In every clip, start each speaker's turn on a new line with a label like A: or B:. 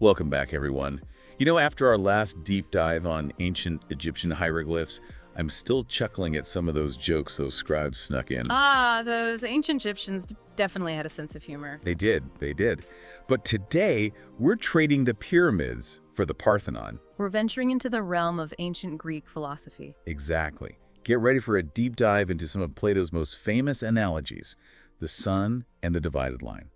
A: Welcome back, everyone. After our last deep dive on ancient Egyptian hieroglyphs, I'm still chuckling at some of those jokes those scribes snuck in.
B: Those ancient Egyptians definitely had a sense of humor.
A: They did. But today, we're trading the pyramids for the Parthenon.
B: We're venturing into the realm of ancient Greek philosophy.
A: Exactly. Get ready for a deep dive into some of Plato's most famous analogies, the sun and the divided line.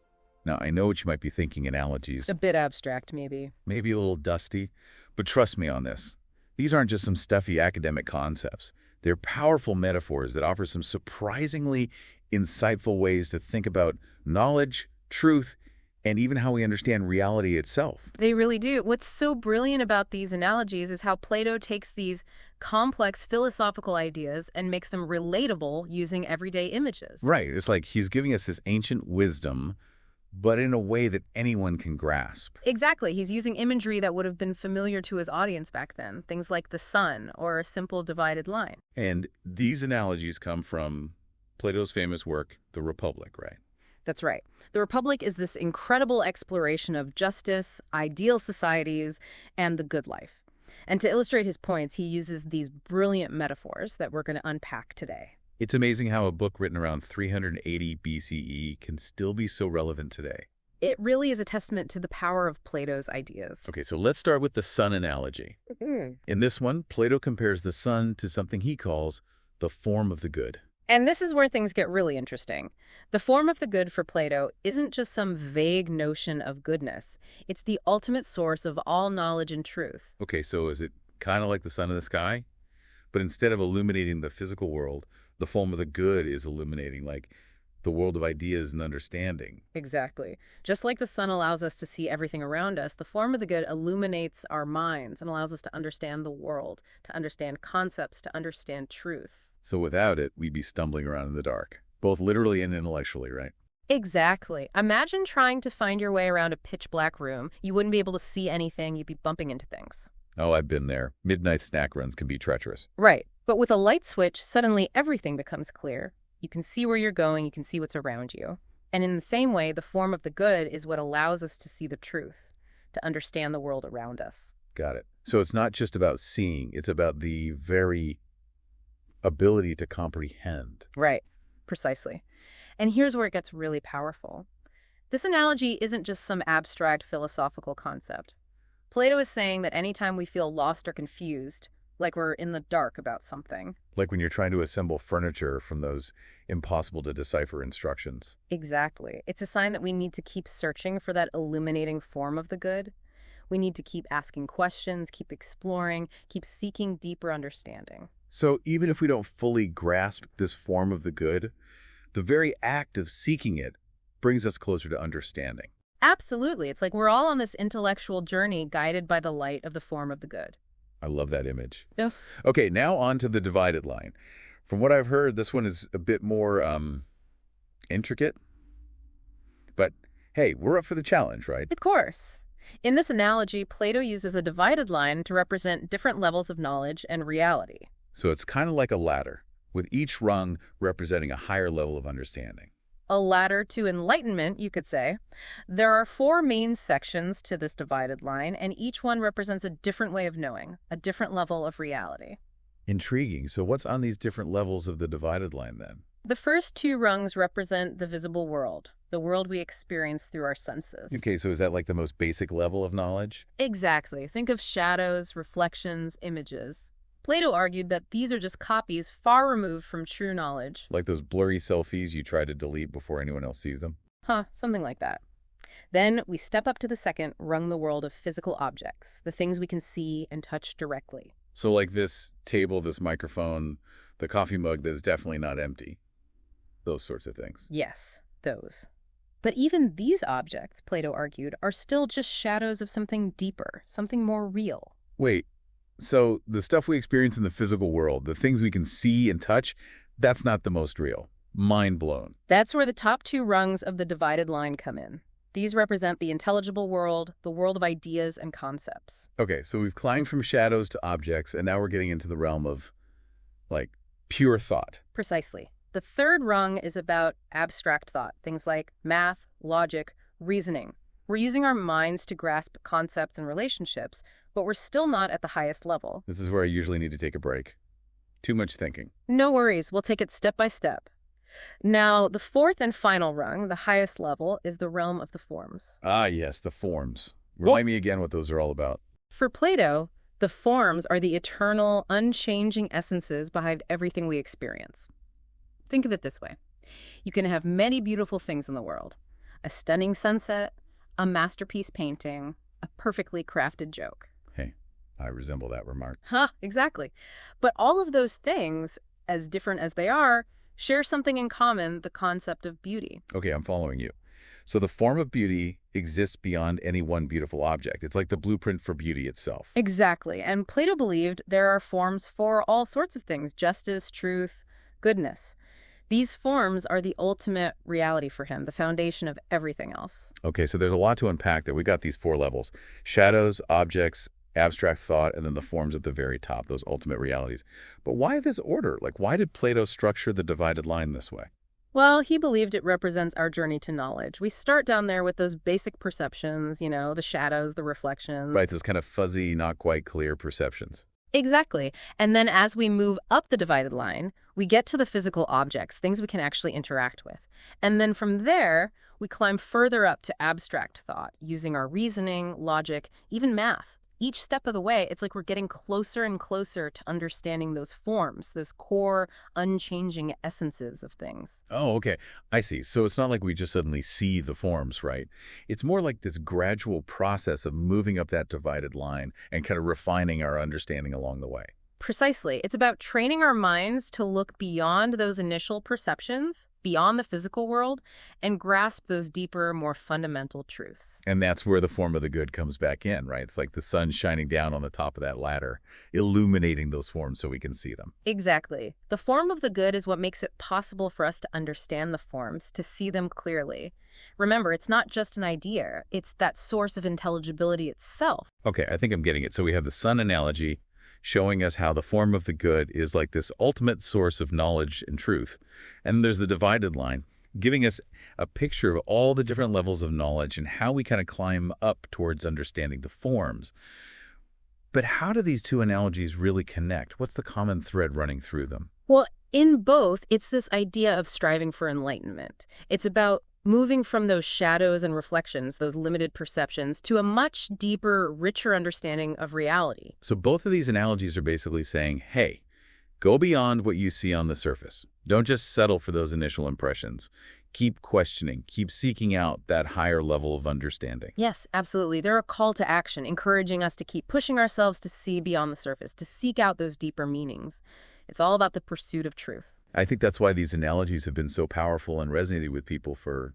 A: Now, I know what you might be thinking, analogies.
B: A bit abstract, maybe.
A: Maybe a little dusty, but trust me on this. These aren't just some stuffy academic concepts. They're powerful metaphors that offer some surprisingly insightful ways to think about knowledge, truth, and even how we understand reality itself.
B: They really do. What's so brilliant about these analogies is how Plato takes these complex philosophical ideas and makes them relatable using everyday images.
A: Right. It's like he's giving us this ancient wisdom, but in a way that anyone can grasp.
B: Exactly. He's using imagery that would have been familiar to his audience back then, things like the sun or a simple divided line.
A: And these analogies come from Plato's famous work, The Republic, right?
B: That's right. The Republic is this incredible exploration of justice, ideal societies, and the good life. And to illustrate his points, he uses these brilliant metaphors that we're going to unpack today.
A: It's amazing how a book written around 380 BCE can still be so relevant today.
B: It really is a testament to the power of Plato's ideas.
A: Okay, so let's start with the sun analogy. In this one, Plato compares the sun to something he calls the form of the good.
B: And this is where things get really interesting. The form of the good for Plato isn't just some vague notion of goodness. It's the ultimate source of all knowledge and truth.
A: Okay, so is it kind of like the sun in the sky? But instead of illuminating the physical world, the form of the good is illuminating, like, the world of ideas and understanding.
B: Exactly. Just like the sun allows us to see everything around us, the form of the good illuminates our minds and allows us to understand the world, to understand concepts, to understand truth.
A: So without it, we'd be stumbling around in the dark, both literally and intellectually, right?
B: Exactly. Imagine trying to find your way around a pitch-black room. You wouldn't be able to see anything. You'd be bumping into things.
A: Oh, I've been there. Midnight snack runs can be treacherous.
B: Right. But with a light switch, suddenly everything becomes clear. You can see where you're going. You can see what's around you. And in the same way, the form of the good is what allows us to see the truth, to understand the world around us.
A: Got it. So it's not just about seeing. It's about the very ability to comprehend.
B: Right. Precisely. And here's where it gets really powerful. This analogy isn't just some abstract philosophical concept. Plato is saying that anytime we feel lost or confused, like we're in the dark about something.
A: Like when you're trying to assemble furniture from those impossible to decipher instructions.
B: Exactly. It's a sign that we need to keep searching for that illuminating form of the good. We need to keep asking questions, keep exploring, keep seeking deeper understanding.
A: So even if we don't fully grasp this form of the good, the very act of seeking it brings us closer to understanding.
B: Absolutely. It's like we're all on this intellectual journey guided by the light of the form of the good.
A: I love that image.
B: Yeah.
A: Okay, now on to the divided line. From what I've heard, this one is a bit more intricate. But hey, we're up for the challenge, right?
B: Of course. In this analogy, Plato uses a divided line to represent different levels of knowledge and reality.
A: So it's kind of like a ladder, with each rung representing a higher level of understanding.
B: A ladder to enlightenment, you could say. There are 4 main sections to this divided line, and each one represents a different way of knowing, a different level of reality.
A: Intriguing. So what's on these different levels of the divided line then?
B: The first 2 rungs represent the visible world, the world we experience through our senses.
A: Okay, so is that like the most basic level of knowledge?
B: Exactly. Think of shadows, reflections, images. Plato argued that these are just copies far removed from true knowledge.
A: Like those blurry selfies you try to delete before anyone else sees them?
B: Something like that. Then we step up to the second rung, the world of physical objects, the things we can see and touch directly.
A: So like this table, this microphone, the coffee mug that is definitely not empty. Those sorts of things.
B: Yes, those. But even these objects, Plato argued, are still just shadows of something deeper, something more real.
A: Wait. So the stuff we experience in the physical world, the things we can see and touch, that's not the most real. Mind blown.
B: That's where the top 2 rungs of the divided line come in. These represent the intelligible world, the world of ideas and concepts.
A: Okay, so we've climbed from shadows to objects, and now we're getting into the realm of, like, pure thought.
B: Precisely. The third rung is about abstract thought, things like math, logic, reasoning. We're using our minds to grasp concepts and relationships, but we're still not at the highest level.
A: This is where I usually need to take a break. Too much thinking.
B: No worries, we'll take it step by step. Now, the fourth and final rung, the highest level, is the realm of the forms.
A: Ah, yes, the forms. Remind me again what those are all about.
B: For Plato, the forms are the eternal, unchanging essences behind everything we experience. Think of it this way. You can have many beautiful things in the world. A stunning sunset, a masterpiece painting, a perfectly crafted joke.
A: Hey, I resemble that remark.
B: Exactly. But all of those things, as different as they are, share something in common, the concept of beauty.
A: Okay, I'm following you. So the form of beauty exists beyond any one beautiful object. It's like the blueprint for beauty itself.
B: Exactly. And Plato believed there are forms for all sorts of things: justice, truth, goodness. These forms are the ultimate reality for him, the foundation of everything else.
A: Okay, so there's a lot to unpack there. We got these 4 levels: shadows, objects, abstract thought, and then the forms at the very top, those ultimate realities. But why this order? Like, why did Plato structure the divided line this way?
B: Well, he believed it represents our journey to knowledge. We start down there with those basic perceptions, the shadows, the reflections.
A: Right, those kind of fuzzy, not quite clear perceptions.
B: Exactly. And then as we move up the divided line, we get to the physical objects, things we can actually interact with. And then from there, we climb further up to abstract thought, using our reasoning, logic, even math. Each step of the way, it's like we're getting closer and closer to understanding those forms, those core, unchanging essences of things.
A: Oh, okay. I see. So it's not like we just suddenly see the forms, right? It's more like this gradual process of moving up that divided line and kind of refining our understanding along the way.
B: Precisely. It's about training our minds to look beyond those initial perceptions, beyond the physical world, and grasp those deeper, more fundamental truths.
A: And that's where the form of the good comes back in, right? It's like the sun shining down on the top of that ladder, illuminating those forms so we can see them.
B: Exactly. The form of the good is what makes it possible for us to understand the forms, to see them clearly. Remember, it's not just an idea. It's that source of intelligibility itself.
A: Okay, I think I'm getting it. So we have the sun analogy showing us how the form of the good is like this ultimate source of knowledge and truth. And there's the divided line, giving us a picture of all the different levels of knowledge and how we kind of climb up towards understanding the forms. But how do these two analogies really connect? What's the common thread running through them?
B: Well, in both, it's this idea of striving for enlightenment. It's about moving from those shadows and reflections, those limited perceptions, to a much deeper, richer understanding of reality.
A: So both of these analogies are basically saying, hey, go beyond what you see on the surface. Don't just settle for those initial impressions. Keep questioning, keep seeking out that higher level of understanding.
B: Yes, absolutely. They're a call to action, encouraging us to keep pushing ourselves to see beyond the surface, to seek out those deeper meanings. It's all about the pursuit of truth.
A: I think that's why these analogies have been so powerful and resonated with people for,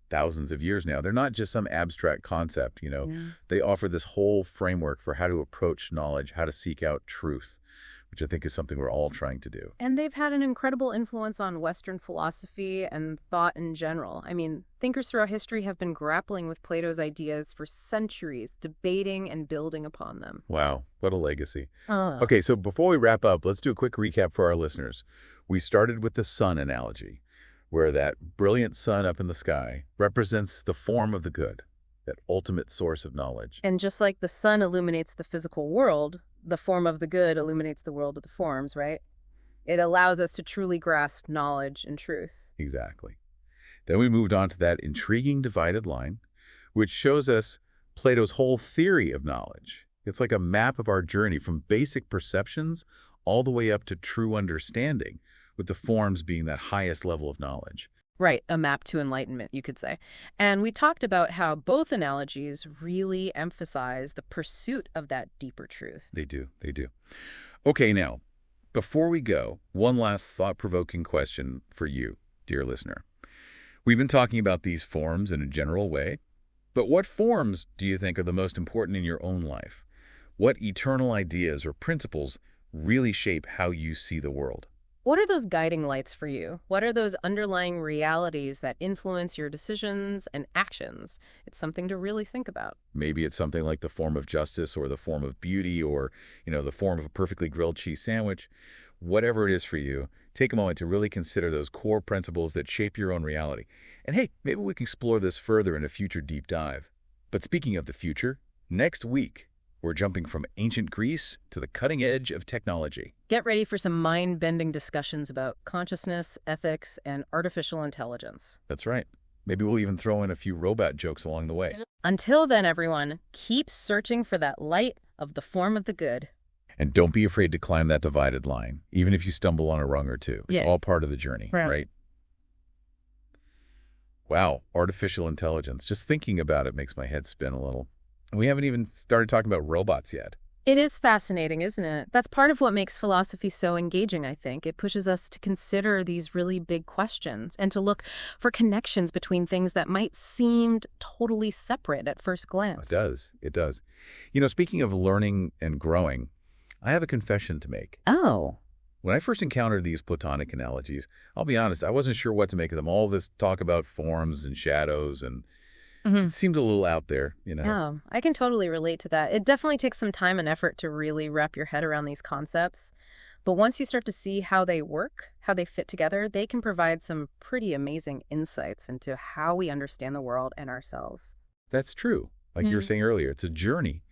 A: thousands of years now. They're not just some abstract concept,
B: Yeah.
A: They offer this whole framework for how to approach knowledge, how to seek out truth, which I think is something we're all trying to do.
B: And they've had an incredible influence on Western philosophy and thought in general. I mean, thinkers throughout history have been grappling with Plato's ideas for centuries, debating and building upon them.
A: Wow, what a legacy.
B: Uh.
A: Okay, so before we wrap up, let's do a quick recap for our listeners. We started with the sun analogy, where that brilliant sun up in the sky represents the form of the good, that ultimate source of knowledge.
B: And just like the sun illuminates the physical world, the form of the good illuminates the world of the forms, right? It allows us to truly grasp knowledge and truth.
A: Exactly. Then we moved on to that intriguing divided line, which shows us Plato's whole theory of knowledge. It's like a map of our journey from basic perceptions all the way up to true understanding, with the forms being that highest level of knowledge.
B: Right, a map to enlightenment, you could say. And we talked about how both analogies really emphasize the pursuit of that deeper truth.
A: They do. Okay, now, before we go, one last thought-provoking question for you, dear listener. We've been talking about these forms in a general way, but what forms do you think are the most important in your own life? What eternal ideas or principles really shape how you see the world?
B: What are those guiding lights for you? What are those underlying realities that influence your decisions and actions? It's something to really think about.
A: Maybe it's something like the form of justice or the form of beauty or, the form of a perfectly grilled cheese sandwich. Whatever it is for you, Take a moment to really consider those core principles that shape your own reality. And hey, maybe we can explore this further in a future deep dive. But speaking of the future, next week, we're jumping from ancient Greece to the cutting edge of technology.
B: Get ready for some mind-bending discussions about consciousness, ethics, and artificial intelligence.
A: That's right. Maybe we'll even throw in a few robot jokes along the way.
B: Until then, everyone, keep searching for that light of the form of the good.
A: And don't be afraid to climb that divided line, even if you stumble on a rung or two. It's
B: Yeah.
A: all part of the journey, right? Wow, artificial intelligence. Just thinking about it makes my head spin a little. And we haven't even started talking about robots yet.
B: It is fascinating, isn't it? That's part of what makes philosophy so engaging, I think. It pushes us to consider these really big questions and to look for connections between things that might seem totally separate at first glance.
A: It does. It does. You know, speaking of learning and growing, I have a confession to make.
B: Oh.
A: When I first encountered these Platonic analogies, I'll be honest, I wasn't sure what to make of them. All this talk about forms and shadows, and it seemed a little out there, you know.
B: Oh, I can totally relate to that. It definitely takes some time and effort to really wrap your head around these concepts. But once you start to see how they work, how they fit together, they can provide some pretty amazing insights into how we understand the world and ourselves.
A: That's true. Like you were saying earlier, it's a journey.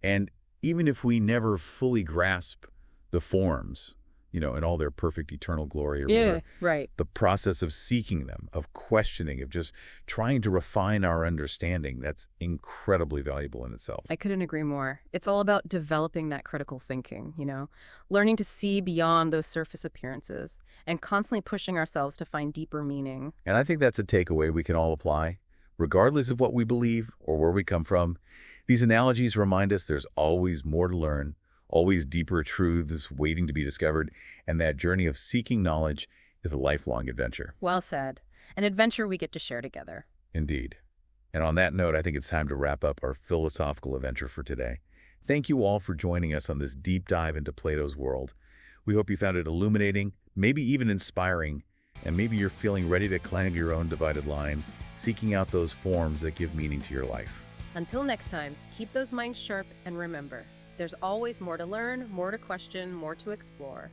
A: And even if we never fully grasp the forms, you know, in all their perfect eternal glory or whatever,
B: right.
A: the process of seeking them, of questioning, of just trying to refine our understanding, that's incredibly valuable in itself.
B: I couldn't agree more. It's all about developing that critical thinking, you know, learning to see beyond those surface appearances and constantly pushing ourselves to find deeper meaning.
A: And I think that's a takeaway we can all apply, regardless of what we believe or where we come from. These analogies remind us there's always more to learn, always deeper truths waiting to be discovered, and that journey of seeking knowledge is a lifelong adventure.
B: Well said. An adventure we get to share together.
A: Indeed. And on that note, I think it's time to wrap up our philosophical adventure for today. Thank you all for joining us on this deep dive into Plato's world. We hope you found it illuminating, maybe even inspiring, and maybe you're feeling ready to climb your own divided line, seeking out those forms that give meaning to your life.
B: Until next time, keep those minds sharp and remember, there's always more to learn, more to question, more to explore.